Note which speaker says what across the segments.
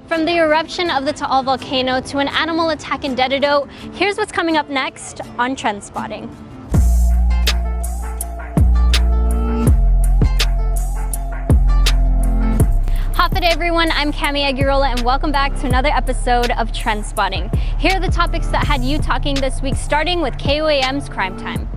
Speaker 1: From the eruption of the Taal volcano to an animal attack in Dededo, here's what's coming up next on TrendSpotting. Day everyone, I'm Cami Aguirola and welcome back to another episode of TrendSpotting. Here are the topics that had you talking this week, starting with KOAM's Crime Time.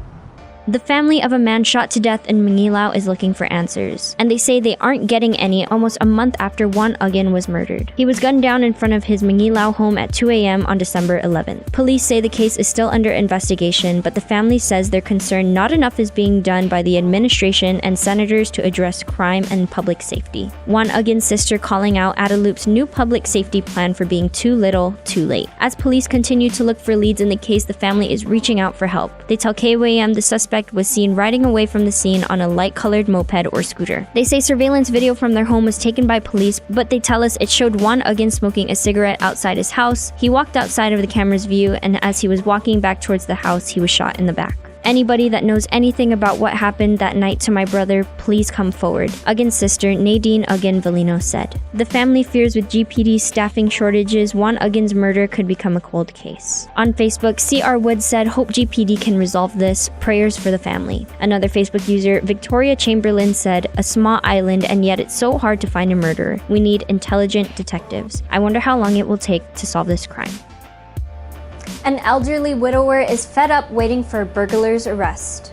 Speaker 1: The family of a man shot to death in Mangilao is looking for answers, and they say they aren't getting any almost a month after Juan Agin was murdered. He was gunned down in front of his Mangilao home at 2 a.m. on December 11th. Police say the case is still under investigation, but the family says they're concerned not enough is being done by the administration and senators to address crime and public safety. Juan Agin's sister calling out Adeloop's new public safety plan for being too little, too late. As police continue to look for leads in the case, the family is reaching out for help. They tell KOAM the suspect was seen riding away from the scene on a light-colored moped or scooter. They say surveillance video from their home was taken by police, but they tell us it showed Juan Agin smoking a cigarette outside his house. He walked outside of the camera's view, and as he was walking back towards the house, he was shot in the back. Anybody that knows anything about what happened that night to my brother, please come forward, Agin's sister Nadine Agin Valino said. The family fears with GPD staffing shortages, Juan Agin's murder could become a cold case. On Facebook, CR Wood said, hope GPD can resolve this, prayers for the family. Another Facebook user, Victoria Chamberlain, said, a small island and yet it's so hard to find a murderer. We need intelligent detectives. I wonder how long it will take to solve this crime. An elderly widower is fed up waiting for a burglar's arrest.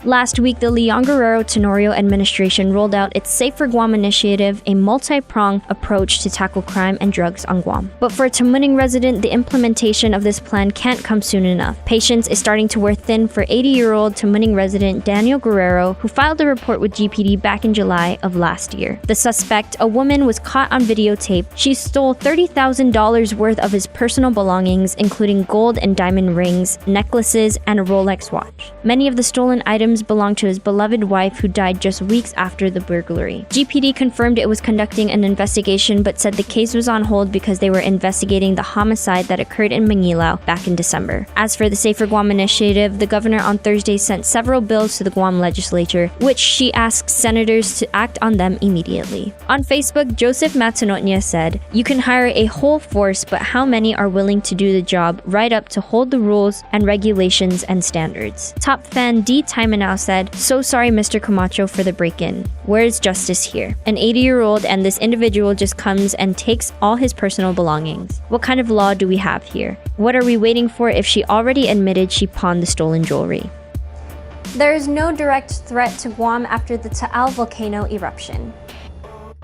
Speaker 1: Last week, the Leon Guerrero Tenorio administration rolled out its Safe for Guam initiative, a multi-pronged approach to tackle crime and drugs on Guam. But for a Tamuning resident, the implementation of this plan can't come soon enough. Patience is starting to wear thin for 80-year-old Tamuning resident Daniel Guerrero, who filed a report with GPD back in July of last year. The suspect, a woman, was caught on videotape. She stole $30,000 worth of his personal belongings, including gold and diamond rings, necklaces, and a Rolex watch. Many of the stolen items belonged to his beloved wife, who died just weeks after the burglary. GPD confirmed it was conducting an investigation, but said the case was on hold because they were investigating the homicide that occurred in Mangilao back in December. As for the Safer Guam initiative, the governor on Thursday sent several bills to the Guam legislature, which she asked senators to act on them immediately. On Facebook, Joseph Matsunonya said, you can hire a whole force, but how many are willing to do the job right up to hold the rules and regulations and standards? Top fan D. Timon now said, so sorry Mr. Camacho for the break-in. Where is justice here? An 80-year-old and this individual just comes and takes all his personal belongings. What kind of law do we have here? What are we waiting for if she already admitted she pawned the stolen jewelry? There is no direct threat to Guam after the Taal volcano eruption.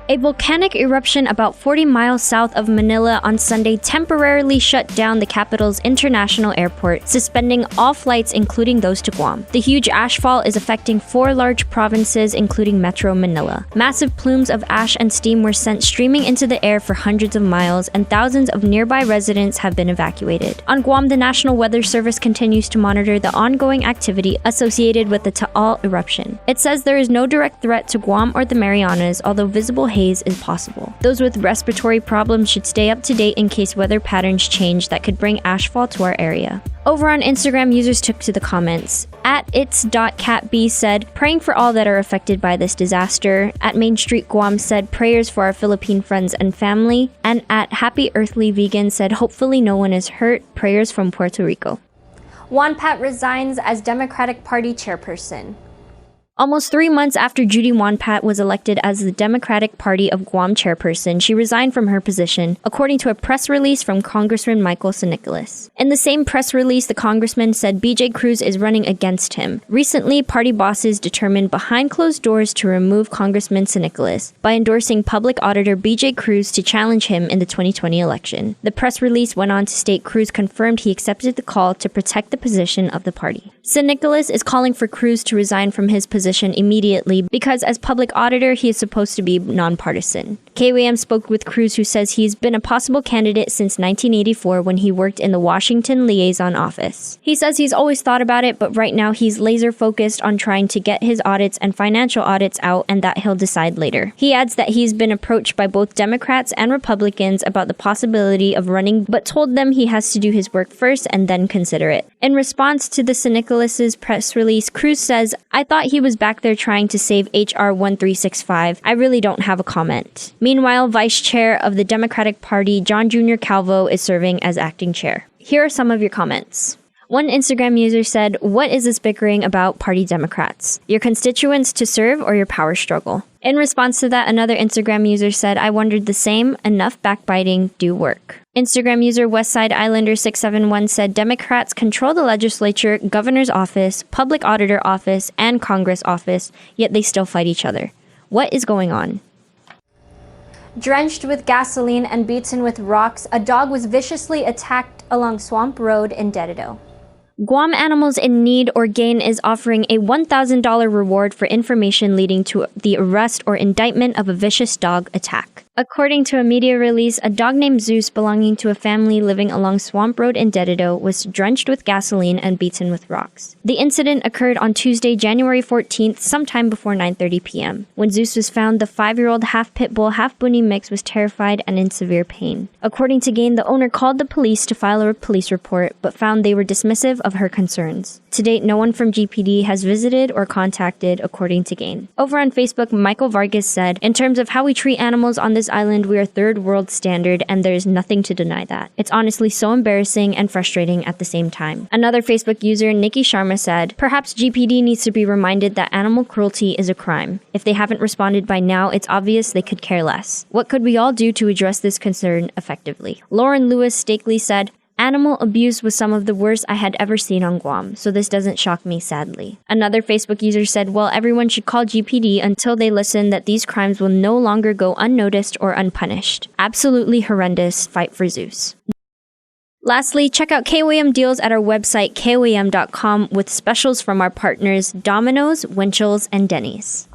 Speaker 1: A volcanic eruption about 40 miles south of Manila on Sunday temporarily shut down the capital's international airport, suspending all flights including those to Guam. The huge ashfall is affecting 4 large provinces including Metro Manila. Massive plumes of ash and steam were sent streaming into the air for hundreds of miles, and thousands of nearby residents have been evacuated. On Guam, the National Weather Service continues to monitor the ongoing activity associated with the Taal eruption. It says there is no direct threat to Guam or the Marianas, although visible haze is possible. Those with respiratory problems should stay up to date in case weather patterns change that could bring ashfall to our area. Over on Instagram, users took to the comments. At its.catb said, praying for all that are affected by this disaster. At Main Street Guam said, prayers for our Philippine friends and family. And at Happy Earthly Vegan said, hopefully no one is hurt. Prayers from Puerto Rico. Juan Pat resigns as Democratic Party chairperson. Almost 3 months after Judy Juanpat was elected as the Democratic Party of Guam chairperson, she resigned from her position, according to a press release from Congressman Michael San Nicolas. In the same press release, the congressman said BJ Cruz is running against him. Recently, party bosses determined behind closed doors to remove Congressman San Nicolas by endorsing public auditor BJ Cruz to challenge him in the 2020 election. The press release went on to state Cruz confirmed he accepted the call to protect the position of the party. San Nicolas is calling for Cruz to resign from his position immediately because as public auditor, he is supposed to be nonpartisan. KOAM spoke with Cruz, who says he's been a possible candidate since 1984 when he worked in the Washington Liaison Office. He says he's always thought about it, but right now he's laser focused on trying to get his audits and financial audits out, and that he'll decide later. He adds that he's been approached by both Democrats and Republicans about the possibility of running, but told them he has to do his work first and then consider it. In response to the San Nicolas's press release, Cruz says, "I thought he was is back there trying to save HR 1365. I really don't have a comment. Meanwhile, Vice Chair of the Democratic Party, John Jr. Calvo, is serving as acting chair. Here are some of your comments. One Instagram user said, "What is this bickering about, party Democrats? Your constituents to serve or your power struggle?" In response to that, another Instagram user said, "I wondered the same. Enough backbiting, do work." Instagram user Westside Islander 671 said, "Democrats control the legislature, governor's office, public auditor office, and Congress office, yet they still fight each other. What is going on?" Drenched with gasoline and beaten with rocks, a dog was viciously attacked along Swamp Road in Dededo. Guam Animals in Need or Gain is offering a $1,000 reward for information leading to the arrest or indictment of a vicious dog attack. According to a media release, a dog named Zeus belonging to a family living along Swamp Road in Dededo was drenched with gasoline and beaten with rocks. The incident occurred on Tuesday, January 14th, sometime before 9:30 p.m. When Zeus was found, the 5-year-old half-pit bull, half-Bunny mix was terrified and in severe pain. According to Gain, the owner called the police to file a police report, but found they were dismissive of her concerns. To date, no one from GPD has visited or contacted, according to Gain. Over on Facebook, Michael Vargas said, "In terms of how we treat animals on this island, we are third world standard, and there is nothing to deny that. It's honestly so embarrassing and frustrating at the same time." Another Facebook user, Nikki Sharma, said, "Perhaps GPD needs to be reminded that animal cruelty is a crime. If they haven't responded by now, it's obvious they could care less. What could we all do to address this concern effectively?" Lauren Lewis Stakely said, "Animal abuse was some of the worst I had ever seen on Guam, so this doesn't shock me, sadly." Another Facebook user said, "Well, everyone should call GPD until they listen that these crimes will no longer go unnoticed or unpunished. Absolutely horrendous. Fight for Zeus." Lastly, check out KOAM deals at our website, koam.com, with specials from our partners Domino's, Winchell's, and Denny's.